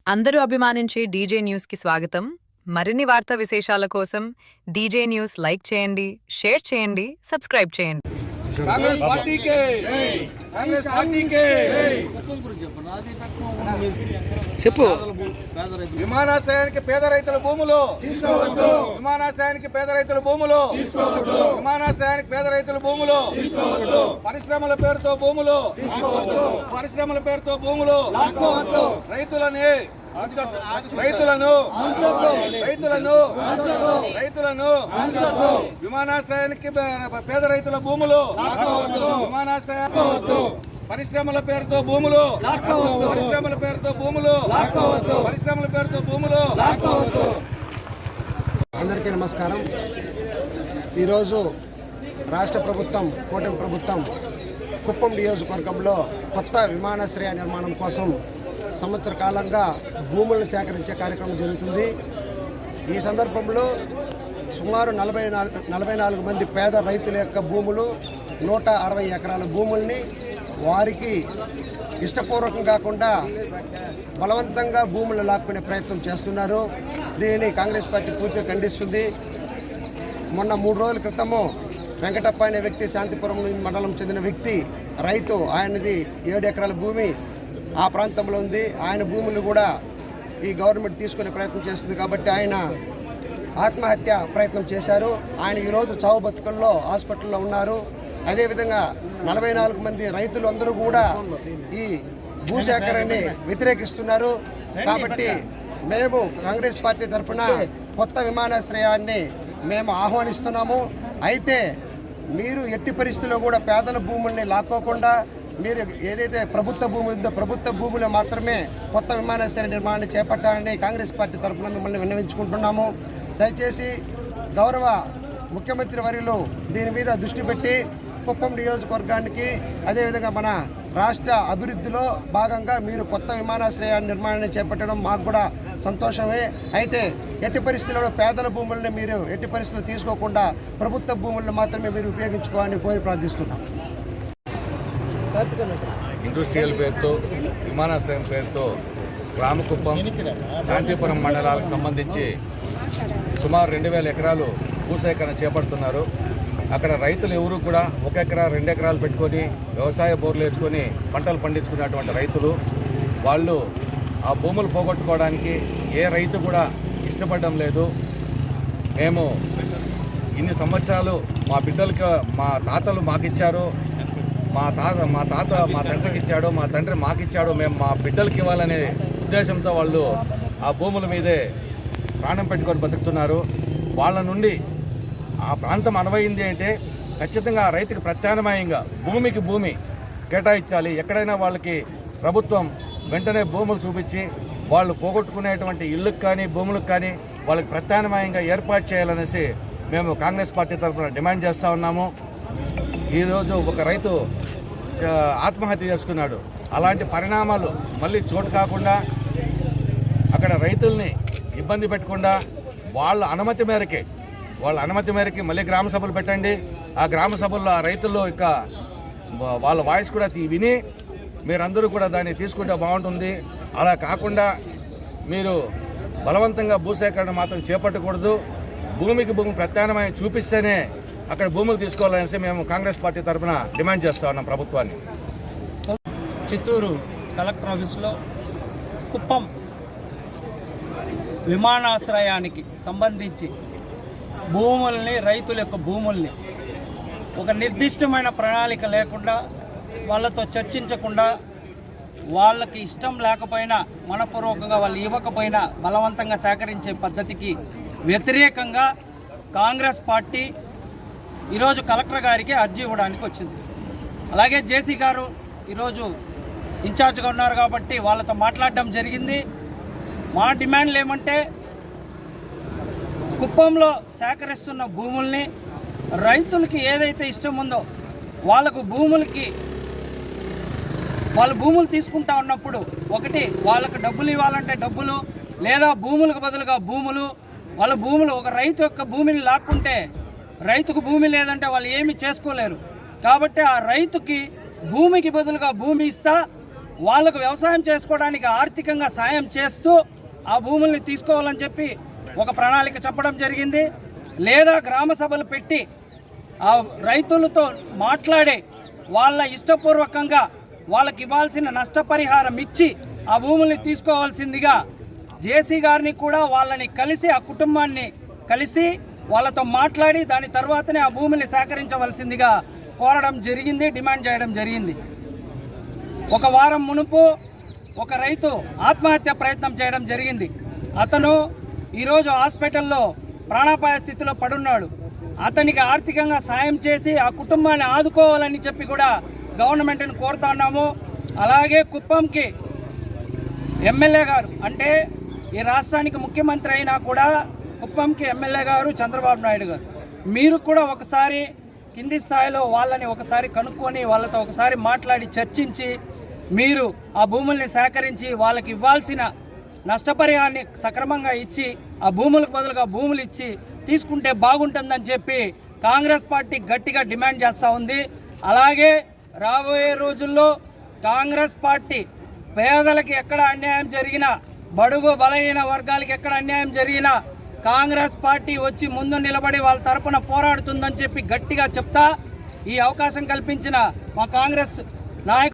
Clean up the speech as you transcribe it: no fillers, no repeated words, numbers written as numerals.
అందరూ అభిమానించే డీజే న్యూస్కి స్వాగతం. మరిన్ని వార్తా విశేషాల కోసం డీజే న్యూస్ లైక్ చేయండి, షేర్ చేయండి, సబ్స్క్రైబ్ చేయండి. కాంగ్రెస్ పార్టీకే కాంగ్రెస్ పార్టీకే చెప్పు. విమానాశ్రయానికి పేద రైతుల భూములు తీసుకోవద్దు. విమానాశ్రయానికి పేద రైతుల భూములు తీసుకోవద్దు. విమానాశ్రయానికి పేద రైతుల భూములు తీసుకోవద్దు. పరిశ్రమల పేరుతో భూములు తీసుకోవద్దు. పరిశ్రమల పేరుతో భూములు తీసుకోవద్దు. రైతులను విమానాశ్రయానికి పేద రైతుల భూములు విమానాశ్రయానికి పరిశ్రమల పేరుతో భూములు పరిశ్రమల పేరుతో భూములు పరిశ్రమల పేరుతో భూములు. అందరికీ నమస్కారం. ఈరోజు రాష్ట్ర ప్రభుత్వం, కూటమి ప్రభుత్వం కుప్పం నియోజకవర్గంలో కొత్త విమానాశ్రయ నిర్మాణం కోసం సంవత్సర కాలంగా భూములను సేకరించే కార్యక్రమం జరుగుతుంది. ఈ సందర్భంలో సుమారు 44 మంది పేద రైతుల యొక్క భూములు 160 ఎకరాల భూముల్ని వారికి ఇష్టపూర్వకం కాకుండా బలవంతంగా భూములు లాక్కునే ప్రయత్నం చేస్తున్నారు. దీనిని కాంగ్రెస్ పార్టీ పూర్తిగా ఖండిస్తుంది. మొన్న 3 రోజుల క్రితము వెంకటప్ప అనే వ్యక్తి, శాంతిపురం మండలం చెందిన వ్యక్తి, రైతు, ఆయనది 7 ఎకరాల భూమి ఆ ప్రాంతంలో ఉంది. ఆయన భూములు కూడా ఈ గవర్నమెంట్ తీసుకునే ప్రయత్నం చేస్తుంది కాబట్టి ఆయన ఆత్మహత్య ప్రయత్నం చేశారు. ఆయన ఈరోజు చావు బతుకుల్లో హాస్పిటల్లో ఉన్నారు. అదేవిధంగా 44 మంది రైతులు అందరూ కూడా ఈ భూసేకరణని వ్యతిరేకిస్తున్నారు. కాబట్టి మేము కాంగ్రెస్ పార్టీ తరఫున కొత్త విమానాశ్రయాన్ని మేము ఆహ్వానిస్తున్నాము. అయితే మీరు ఎట్టి పరిస్థితుల్లో కూడా పేదల భూముల్ని లాక్కోకుండా మీరు ఏదైతే ప్రభుత్వ భూములు ఉందో ప్రభుత్వ భూములు మాత్రమే కొత్త విమానాశ్రయ నిర్మాణాన్ని చేపట్టాలని కాంగ్రెస్ పార్టీ తరఫున మిమ్మల్ని విన్నవించుకుంటున్నాము. దయచేసి గౌరవ ముఖ్యమంత్రి వర్యులు దీని మీద దృష్టి పెట్టి కుప్పం నియోజకవర్గానికి, అదేవిధంగా మన రాష్ట్ర అభివృద్ధిలో భాగంగా మీరు కొత్త విమానాశ్రయ నిర్మాణాన్ని చేపట్టడం మాకు కూడా సంతోషమే. అయితే ఎట్టి పరిస్థితుల్లో పేదల భూములని మీరు ఎట్టి పరిస్థితుల్లో తీసుకోకుండా ప్రభుత్వ భూములను మాత్రమే మీరు ఉపయోగించుకోవాలని కోరి ప్రార్థిస్తున్నాం. ఇండస్ట్రియల్ పేరుతో, విమానాశ్రయం పేరుతో రామకుప్పం, శాంతిపురం మండలాలకు సంబంధించి సుమారు 2000 ఎకరాలు భూసేకరణ చేపడుతున్నారు. అక్కడ రైతులు ఎవరు కూడా 1 ఎకరా 2 ఎకరాలు పెట్టుకొని వ్యవసాయ బోర్లు వేసుకొని పంటలు పండించుకునేటువంటి రైతులు, వాళ్ళు ఆ భూములు పోగొట్టుకోవడానికి ఏ రైతు కూడా ఇష్టపడడం లేదు. మేము ఇన్ని సంవత్సరాలు మా బిడ్డలకి, మా తాతలు మాకిచ్చారు, మా తండ్రికి ఇచ్చాడు, మా తండ్రి మాకిచ్చాడు, మేము మా బిడ్డలకి ఇవ్వాలనే ఉద్దేశంతో వాళ్ళు ఆ భూముల మీదే ప్రాణం పెట్టుకొని బతుకుతున్నారు. వాళ్ళ నుండి ఆ ప్రాంతం అనువైంది అంటే ఖచ్చితంగా రైతుకి ప్రత్యామ్నాయంగా భూమికి భూమి కేటాయించాలి. ఎక్కడైనా వాళ్ళకి ప్రభుత్వం వెంటనే భూములు చూపించి వాళ్ళు పోగొట్టుకునేటువంటి ఇళ్ళకు కానీ భూములకు కానీ వాళ్ళకి ప్రత్యామ్నాయంగా ఏర్పాటు చేయాలనేసి మేము కాంగ్రెస్ పార్టీ తరఫున డిమాండ్ చేస్తూ ఉన్నాము. ఈరోజు ఒక రైతు ఆత్మహత్య చేసుకున్నాడు. అలాంటి పరిణామాలు మళ్ళీ చోటు కాకుండా, అక్కడ రైతుల్ని ఇబ్బంది పెట్టకుండా వాళ్ళ అనుమతి మేరకి మళ్ళీ గ్రామ సభలు పెట్టండి. ఆ గ్రామ సభల్లో ఆ రైతుల్లో ఇక వాళ్ళ వాయిస్ కూడా విని మీరందరూ కూడా దాన్ని తీసుకుంటే బాగుంటుంది. అలా కాకుండా మీరు బలవంతంగా భూసేకరణ మాత్రం చేపట్టకూడదు. భూమికి భూమి ప్రత్యామ్నాయం చూపిస్తేనే అక్కడ భూములు తీసుకోవాలనేసి మేము కాంగ్రెస్ పార్టీ తరఫున డిమాండ్ చేస్తూ ఉన్నాం ప్రభుత్వాన్ని. చిత్తూరు కలెక్టర్ ఆఫీసులో కుప్పం విమానాశ్రయానికి సంబంధించి భూముల్ని, రైతుల యొక్క భూముల్ని ఒక నిర్దిష్టమైన ప్రణాళిక లేకుండా, వాళ్ళతో చర్చించకుండా, వాళ్ళకి ఇష్టం లేకపోయినా, మనపూర్వకంగా వాళ్ళు ఇవ్వకపోయినా బలవంతంగా సేకరించే పద్ధతికి వ్యతిరేకంగా కాంగ్రెస్ పార్టీ ఈరోజు కలెక్టర్ గారికి అర్జీ ఇవ్వడానికి వచ్చింది. అలాగే జేసీ గారు ఈరోజు ఇన్ఛార్జ్గా ఉన్నారు కాబట్టి వాళ్ళతో మాట్లాడడం జరిగింది. మా డిమాండ్లు ఏమంటే, కుప్పంలో సేకరిస్తున్న భూముల్ని రైతులకి ఏదైతే ఇష్టం ఉందో వాళ్ళకు వాళ్ళు భూములు తీసుకుంటా ఉన్నప్పుడు, ఒకటి వాళ్ళకు డబ్బులు ఇవ్వాలంటే డబ్బులు, లేదా భూములకు బదులుగా భూములు. వాళ్ళ భూములు, ఒక రైతు యొక్క భూమిని లాక్కుంటే రైతుకు భూమి లేదంటే వాళ్ళు ఏమీ చేసుకోలేరు. కాబట్టి ఆ రైతుకి భూమికి బదులుగా భూమి ఇస్తా, వాళ్ళకు వ్యవసాయం చేసుకోవడానికి ఆర్థికంగా సాయం చేస్తూ ఆ భూముల్ని తీసుకోవాలని చెప్పి ఒక ప్రణాళిక చెప్పడం జరిగింది. లేదా గ్రామ సభలు పెట్టి ఆ రైతులతో మాట్లాడే వాళ్ళ ఇష్టపూర్వకంగా వాళ్ళకి ఇవ్వాల్సిన నష్టపరిహారం ఇచ్చి ఆ భూముల్ని తీసుకోవాల్సిందిగా జేసీ గారిని కూడా వాళ్ళని కలిసి ఆ కుటుంబాన్ని కలిసి వాళ్ళతో మాట్లాడి దాని తర్వాతనే ఆ భూమిని సేకరించవలసిందిగా కోరడం జరిగింది, డిమాండ్ చేయడం జరిగింది. ఒక వారం మునుపు ఒక రైతు ఆత్మహత్య ప్రయత్నం చేయడం జరిగింది. అతను ఈరోజు హాస్పిటల్లో ప్రాణాపాయ స్థితిలో పడున్నాడు. అతనికి ఆర్థికంగా సాయం చేసి ఆ కుటుంబాన్ని ఆదుకోవాలని చెప్పి కూడా గవర్నమెంట్ని కోరుతున్నాము. అలాగే కుప్పంకి ఎమ్మెల్యే గారు, అంటే ఈ రాష్ట్రానికి ముఖ్యమంత్రి అయినా కూడా కుప్పంకి ఎమ్మెల్యే గారు చంద్రబాబు నాయుడు గారు, మీరు కూడా ఒకసారి కింది స్థాయిలో వాళ్ళని ఒకసారి కనుక్కొని వాళ్ళతో ఒకసారి మాట్లాడి చర్చించి మీరు ఆ భూముల్ని సేకరించి వాళ్ళకి ఇవ్వాల్సిన నష్టపరిహారాన్ని సక్రమంగా ఇచ్చి ఆ భూములకు బదులుగా భూములు ఇచ్చి తీసుకుంటే బాగుంటుందని చెప్పి కాంగ్రెస్ పార్టీ గట్టిగా డిమాండ్ చేస్తూ ఉంది. అలాగే రాబోయే రోజుల్లో కాంగ్రెస్ పార్టీ పేదలకు ఎక్కడ అన్యాయం జరిగినా, బడుగు బలహీన వర్గాలకు ఎక్కడ అన్యాయం జరిగినా కాంగ్రెస్ పార్టీ వచ్చి ముందు నిలబడి వాళ్ళ తరపున పోరాడుతుందని చెప్పి గట్టిగా చెప్తా ఈ అవకాశం కల్పించిన మా కాంగ్రెస్ నాయకులు